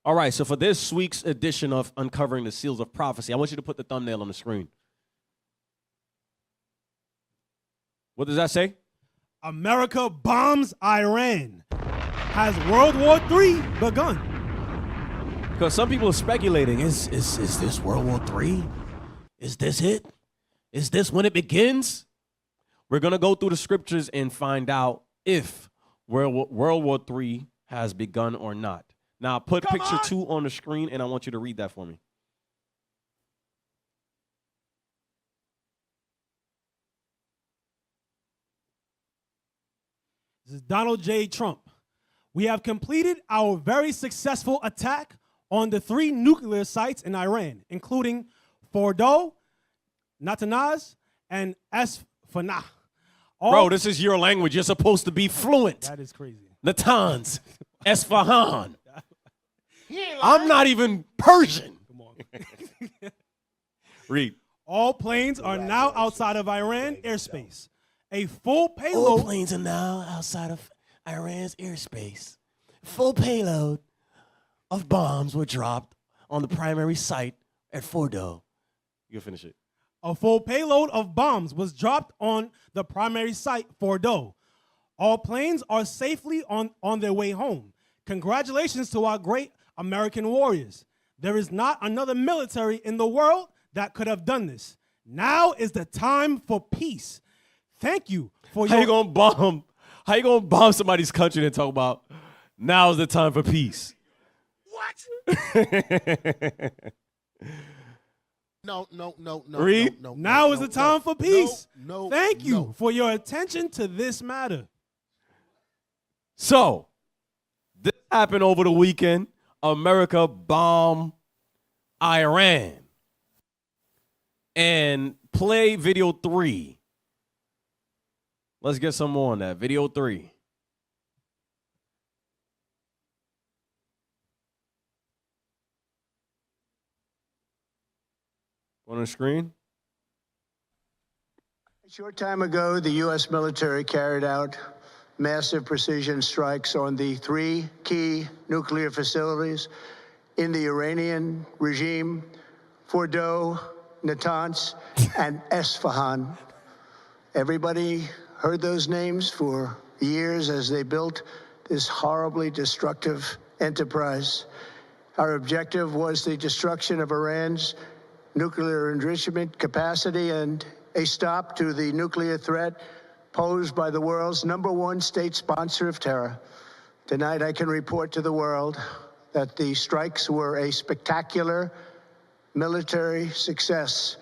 All right, so for this week's edition of Uncovering the Seals of Prophecy, I want you to put the thumbnail on the screen. What does that say? America bombs Iran. Has World War III begun? Because some people are speculating, is this World War III? Is this it? Is this when it begins? We're going to go through the scriptures and find out if World War III has begun or not. Now, put picture 2 on the screen, and I want you to read that for me. This is Donald J. Trump. We have completed our very successful attack on the 3 nuclear sites in Iran, including Fordow, Natanz, and Esfahan. Bro, this is your language. You're supposed to be fluent. That is crazy. Natanz, Esfahan. I'm not even Persian. Come on. Read. All planes are now outside of Iran airspace. A full payload. All planes are now outside of Iran's airspace. Full payload of bombs were dropped on the primary site at Fordow. You can finish it. A full payload of bombs was dropped on the primary site, Fordow. All planes are safely on their way home. Congratulations to our great American warriors. There is not another military in the world that could have done this. Now is the time for peace. Thank you for your... How you gonna bomb somebody's country and talk about now is the time for peace? What? No. Read. Now is the time for peace. Thank you for your attention to this matter. So, this happened over the weekend. America bombed Iran. And play video 3. Let's get some more on that. Video 3. On the screen. A short time ago, the U.S. military carried out massive precision strikes on the 3 key nuclear facilities in the Iranian regime, Fordow, Natanz, and Esfahan. Everybody heard those names for years as they built this horribly destructive enterprise. Our objective was the destruction of Iran's nuclear enrichment capacity and a stop to the nuclear threat posed by the world's #1 state sponsor of terror. Tonight, I can report to the world that the strikes were a spectacular military success.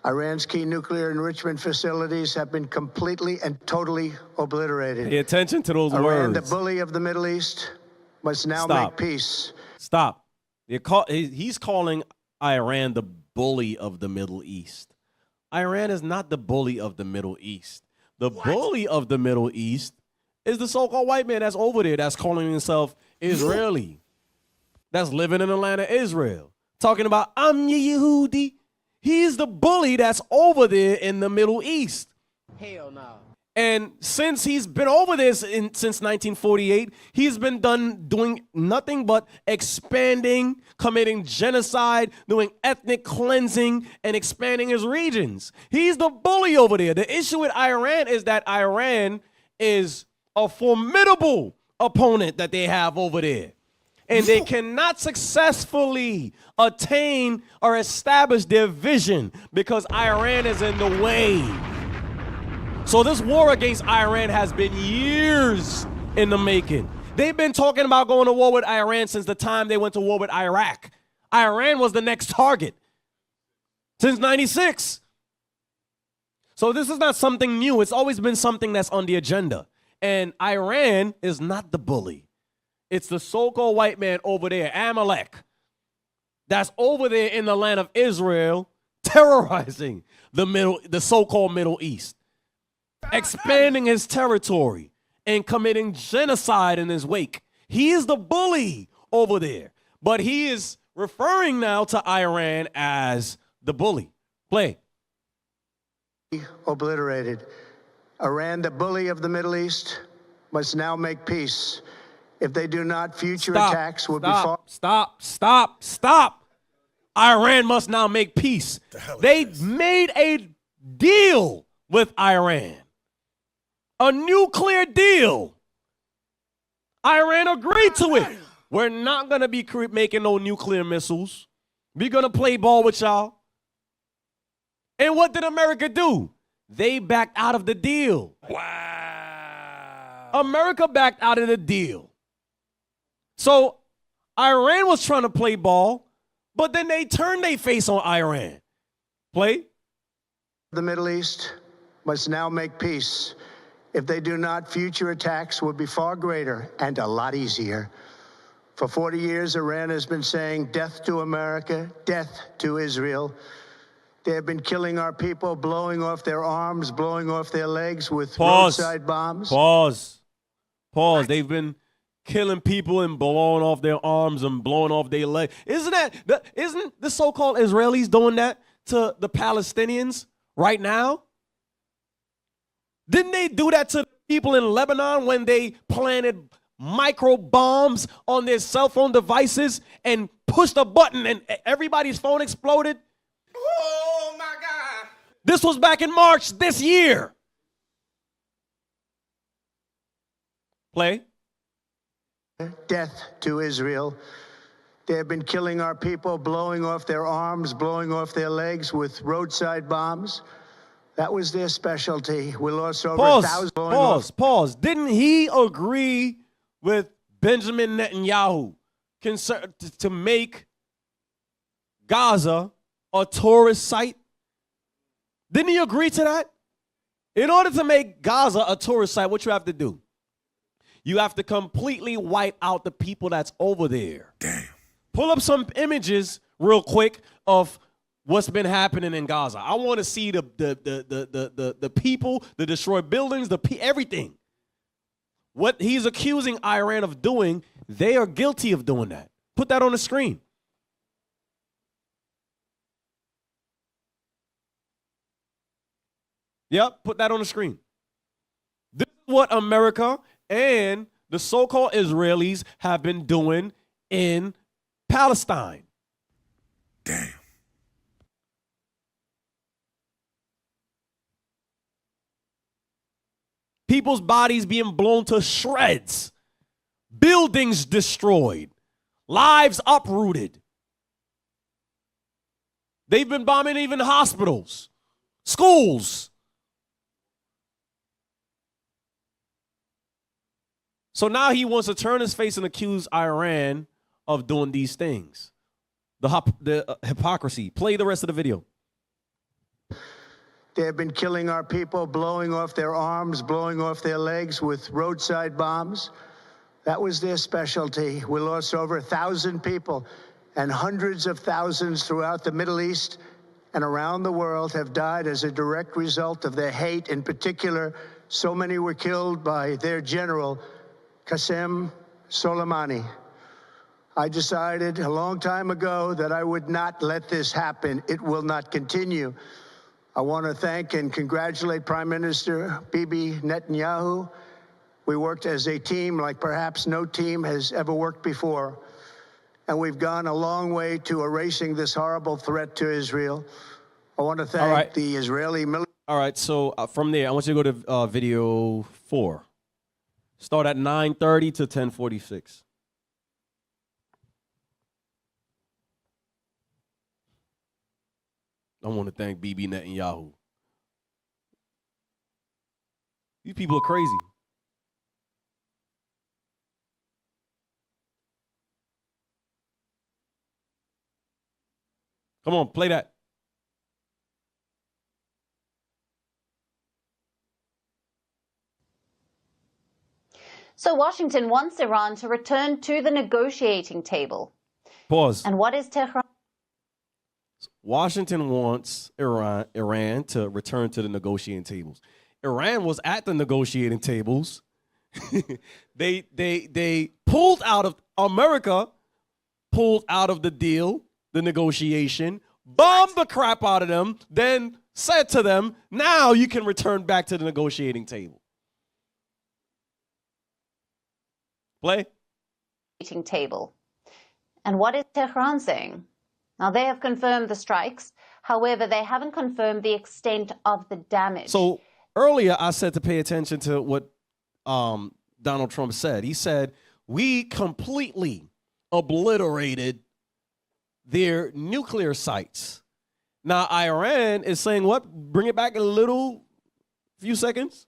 Iran's key nuclear enrichment facilities have been completely and totally obliterated. Pay attention to those Iran, words. the bully of the Middle East, must now Stop. make peace. Stop. He's calling Iran the bully of the Middle East. Iran is not the bully of the Middle East. The bully of the Middle East is the so-called white man that's over there that's calling himself Israeli. That's living in the land of Israel. Talking about, I'm Yehudi. He's the bully that's over there in the Middle East. Hell no. And since he's been over there since 1948, he's been doing nothing but expanding, committing genocide, doing ethnic cleansing, and expanding his regions. He's the bully over there. The issue with Iran is that Iran is a formidable opponent that they have over there. And they cannot successfully attain or establish their vision because Iran is in the way. So this war against Iran has been years in the making. They've been talking about going to war with Iran since the time they went to war with Iraq. Iran was the next target since '96. So this is not something new. It's always been something that's on the agenda. And Iran is not the bully. It's the so-called white man over there, Amalek, that's over there in the land of Israel, terrorizing the so-called Middle East, expanding his territory and committing genocide in his wake. He is the bully over there, but he is referring now to Iran as the bully. Play. Obliterated. Iran, the bully of the Middle East, must now make peace. If they do not, future attacks will be far. Stop. Iran must now make peace. They made a deal with Iran. A nuclear deal. Iran agreed to it. We're not going to be making no nuclear missiles. We're going to play ball with y'all. And what did America do? They backed out of the deal. Wow. America backed out of the deal. So Iran was trying to play ball, but then they turned their face on Iran. Play. The Middle East must now make peace. If they do not, future attacks will be far greater and a lot easier. For 40 years, Iran has been saying death to America, death to Israel. They have been killing our people, blowing off their arms, blowing off their legs with roadside bombs. Pause. They've been killing people and blowing off their arms and blowing off their legs. Isn't the so-called Israelis doing that to the Palestinians right now? Didn't they do that to people in Lebanon when they planted micro bombs on their cell phone devices and pushed a button and everybody's phone exploded? Oh, my God. This was back in March this year. Play. Death to Israel. They have been killing our people, blowing off their arms, blowing off their legs with roadside bombs. That was their specialty. We lost over 1,000. Pause. Didn't he agree with Benjamin Netanyahu to make Gaza a tourist site? Didn't he agree to that? In order to make Gaza a tourist site, what you have to do? You have to completely wipe out the people that's over there. Damn. Pull up some images real quick of what's been happening in Gaza. I want to see the people, the destroyed buildings, everything. What he's accusing Iran of doing, they are guilty of doing that. Put that on the screen. Yep, put that on the screen. This is what America and the so-called Israelis have been doing in Palestine. Damn. People's bodies being blown to shreds. Buildings destroyed. Lives uprooted. They've been bombing even hospitals, schools. So now he wants to turn his face and accuse Iran of doing these things. The hypocrisy. Play the rest of the video. They have been killing our people, blowing off their arms, blowing off their legs with roadside bombs. That was their specialty. We lost over 1,000 people, and hundreds of thousands throughout the Middle East and around the world have died as a direct result of their hate. In particular, so many were killed by their general, Qasem Soleimani. I decided a long time ago that I would not let this happen. It will not continue. I want to thank and congratulate Prime Minister Bibi Netanyahu. We worked as a team like perhaps no team has ever worked before. And we've gone a long way to erasing this horrible threat to Israel. I want to thank the Israeli military. All right, so from there, I want you to go to video 4. Start at 9:30 to 10:46. I want to thank Bibi Netanyahu. These people are crazy. Come on, play that. So Washington wants Iran to return to the negotiating table. Pause. And what is Tehran? Washington wants Iran to return to the negotiating tables. Iran was at the negotiating tables. They pulled out of America, pulled out of the deal, the negotiation, bombed the crap out of them, then said to them, now you can return back to the negotiating table. Play. table. And what is Tehran saying? Now, they have confirmed the strikes. However, they haven't confirmed the extent of the damage. So earlier I said to pay attention to what Donald Trump said. He said, we completely obliterated their nuclear sites. Now, Iran is saying what? Bring it back a few seconds.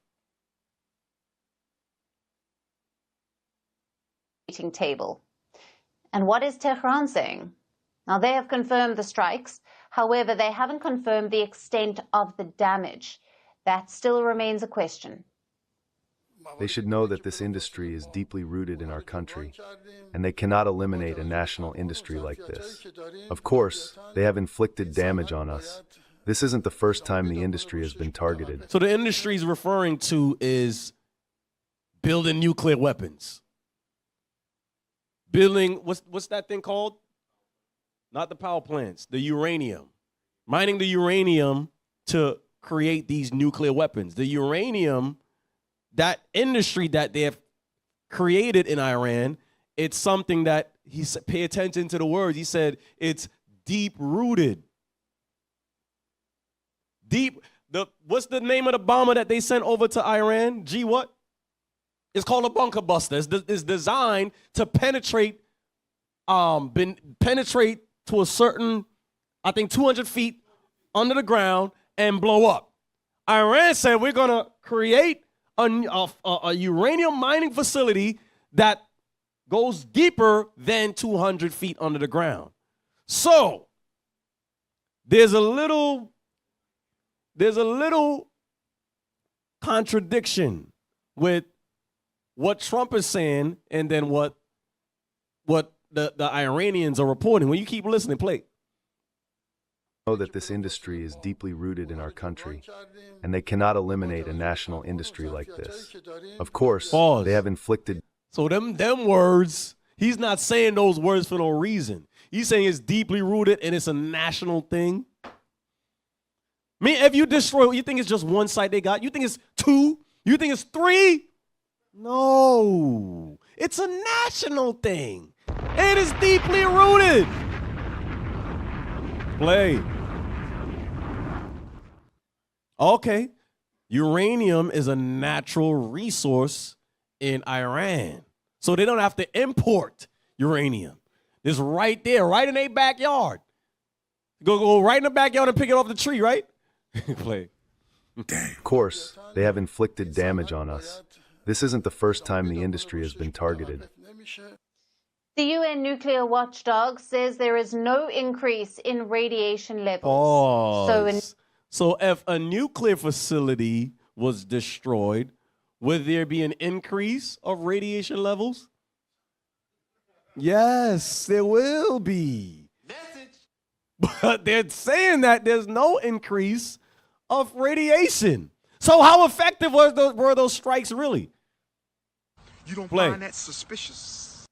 Table. And what is Tehran saying? Now, they have confirmed the strikes. However, they haven't confirmed the extent of the damage. That still remains a question. They should know that this industry is deeply rooted in our country, and they cannot eliminate a national industry like this. Of course, they have inflicted damage on us. This isn't the first time the industry has been targeted. So the industry he's referring to is building nuclear weapons. Building, what's that thing called? Not the power plants, the uranium. Mining the uranium to create these nuclear weapons. The uranium, that industry that they have created in Iran, it's something that he said, pay attention to the words. He said it's deep rooted. What's the name of the bomber that they sent over to Iran? What? It's called a bunker buster. It's designed to penetrate to a certain, I think 200 feet under the ground and blow up. Iran said we're gonna create a uranium mining facility that goes deeper than 200 feet under the ground. So there's a little contradiction with what Trump is saying and then what the Iranians are reporting. When you keep listening, play. Know that this industry is deeply rooted in our country, and they cannot eliminate a national industry like this. Of course, Pause. They have inflicted. So them words, he's not saying those words for no reason. He's saying it's deeply rooted and it's a national thing. I mean, if you destroy, you think it's just one site they got? You think it's 2? You think it's 3? No, it's a national thing. It is deeply rooted. Play. Okay. Uranium is a natural resource in Iran. So they don't have to import uranium. It's right there, right in their backyard. Go right in the backyard and pick it off the tree, right? Play. Of course, they have inflicted damage on us. This isn't the first time the industry has been targeted. The UN nuclear watchdog says there is no increase in radiation levels. Pause. So if a nuclear facility was destroyed, would there be an increase of radiation levels? Yes, there will be. But they're saying that there's no increase of radiation. So how effective were those strikes really? You don't Play. find that suspicious?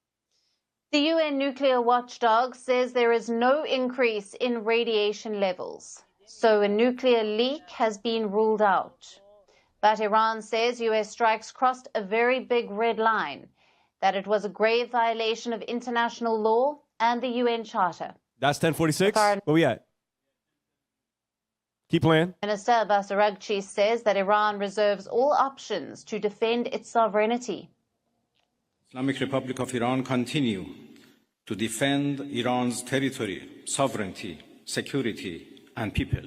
The UN nuclear watchdog says there is no increase in radiation levels. So a nuclear leak has been ruled out. But Iran says US strikes crossed a very big red line, that it was a grave violation of international law and the UN Charter. That's 1046? Where we at? Keep playing. Minister Abbas Araghchi says that Iran reserves all options to defend its sovereignty. Islamic Republic of Iran continue to defend Iran's territory, sovereignty, security, and people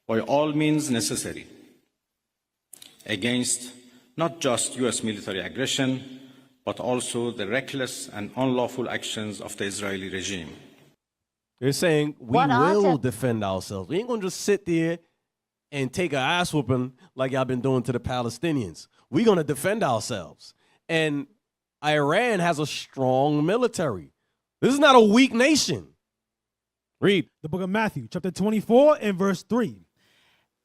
by all means necessary against not just US military aggression, but also the reckless and unlawful actions of the Israeli regime. They're saying we will defend ourselves. We ain't gonna just sit there and take an ass whooping like y'all been doing to the Palestinians. We're gonna defend ourselves. And Iran has a strong military. This is not a weak nation. Read. The book of Matthew, chapter 24 and verse 3.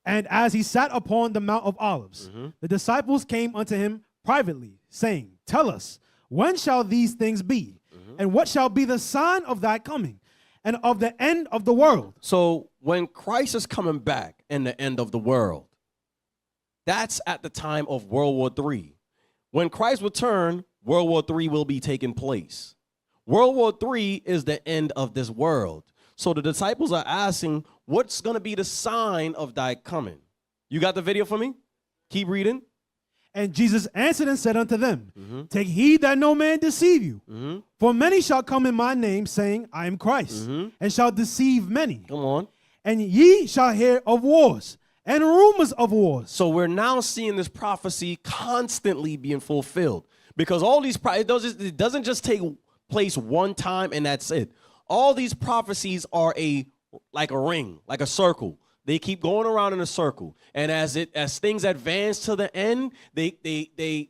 And as he sat upon the Mount of Olives, the disciples came unto him privately, saying, Tell us, when shall these things be? And what shall be the sign of thy coming and of the end of the world? So when Christ is coming back and the end of the world, that's at the time of World War III. When Christ returned, World War III will be taking place. World War III is the end of this world. So the disciples are asking, what's going to be the sign of thy coming? You got the video for me? Keep reading. And Jesus answered and said unto them, Take heed that no man deceive you. For many shall come in my name, saying, I am Christ, and shall deceive many. Come on. And ye shall hear of wars and rumors of wars. So we're now seeing this prophecy constantly being fulfilled. Because all these, it doesn't just take place one time and that's it. All these prophecies are like a ring, like a circle. They keep going around in a circle. And as things advance to the end, they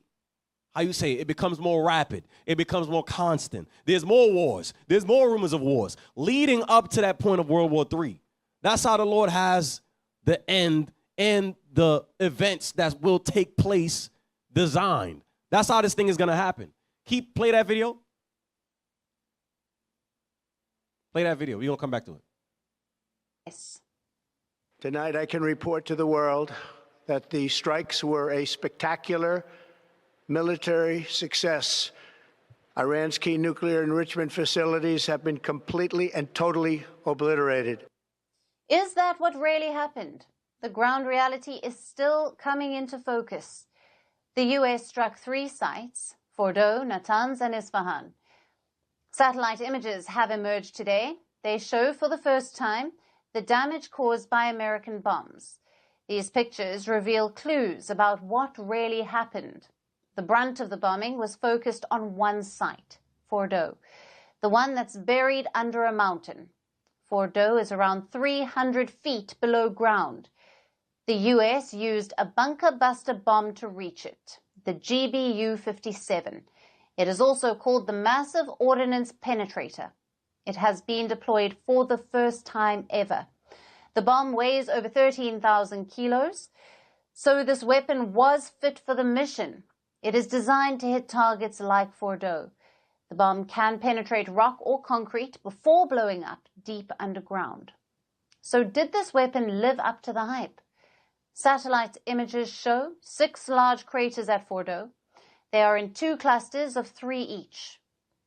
how you say, it becomes more rapid. It becomes more constant. There's more wars. There's more rumors of wars leading up to that point of World War III. That's how the Lord has the end and the events that will take place designed. That's how this thing is going to happen. Play that video. Play that video. We're going to come back to it. Yes. Tonight, I can report to the world that the strikes were a spectacular military success. Iran's key nuclear enrichment facilities have been completely and totally obliterated. Is that what really happened? The ground reality is still coming into focus. The U.S. struck 3 sites, Fordo, Natanz, and Isfahan. Satellite images have emerged today. They show for the first time the damage caused by American bombs. These pictures reveal clues about what really happened. The brunt of the bombing was focused on one site, Fordo, the one that's buried under a mountain. Fordo is around 300 feet below ground. The U.S. used a bunker-buster bomb to reach it, the GBU-57. It is also called the Massive Ordnance Penetrator. It has been deployed for the first time ever. The bomb weighs over 13,000 kilos, so this weapon was fit for the mission. It is designed to hit targets like Fordo. The bomb can penetrate rock or concrete before blowing up deep underground. So did this weapon live up to the hype? Satellite images show 6 large craters at Fordo. They are in 2 clusters of 3 each.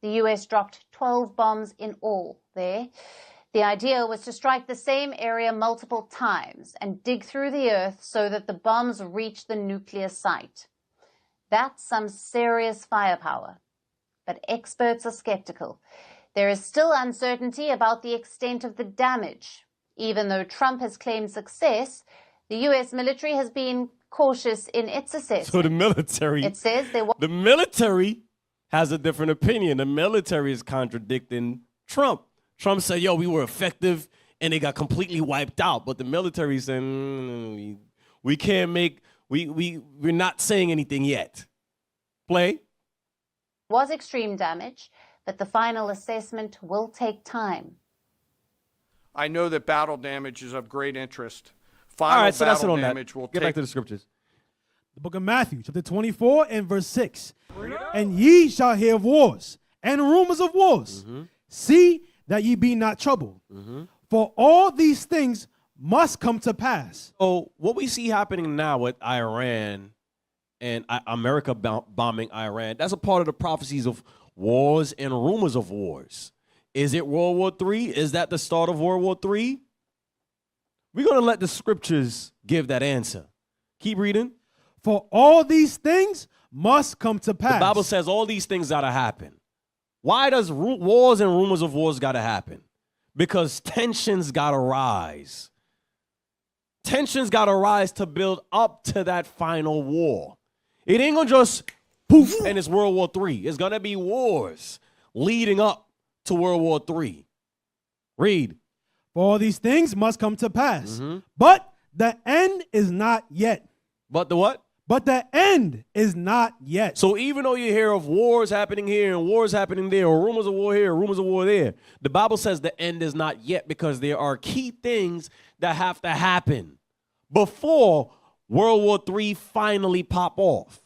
The U.S. dropped 12 bombs in all there. The idea was to strike the same area multiple times and dig through the earth so that the bombs reach the nuclear site. That's some serious firepower. But experts are skeptical. There is still uncertainty about the extent of the damage. Even though Trump has claimed success, the U.S. military has been cautious in its assessment. So the military, it says the military has a different opinion. The military is contradicting Trump. Trump said, yo, we were effective and they got completely wiped out. But the military said, we can't make, we're not saying anything yet. Play. Was extreme damage, but the final assessment will take time. I know that battle damage is of great interest. All right, so that's it on that. Get back to the scriptures. The book of Matthew, chapter 24 and verse 6. And ye shall hear of wars and rumors of wars. See that ye be not troubled. For all these things must come to pass. So what we see happening now with Iran and America bombing Iran, that's a part of the prophecies of wars and rumors of wars. Is it World War III? Is that the start of World War III? We're going to let the scriptures give that answer. Keep reading. For all these things must come to pass. The Bible says all these things got to happen. Why does wars and rumors of wars got to happen? Because tensions got to rise. Tensions got to rise to build up to that final war. It ain't going to just poof and it's World War III. It's going to be wars leading up to World War III. Read. For all these things must come to pass. But the end is not yet. But the what? But the end is not yet. So even though you hear of wars happening here and wars happening there, or rumors of war here, rumors of war there, the Bible says the end is not yet because there are key things that have to happen before World War III finally pop off.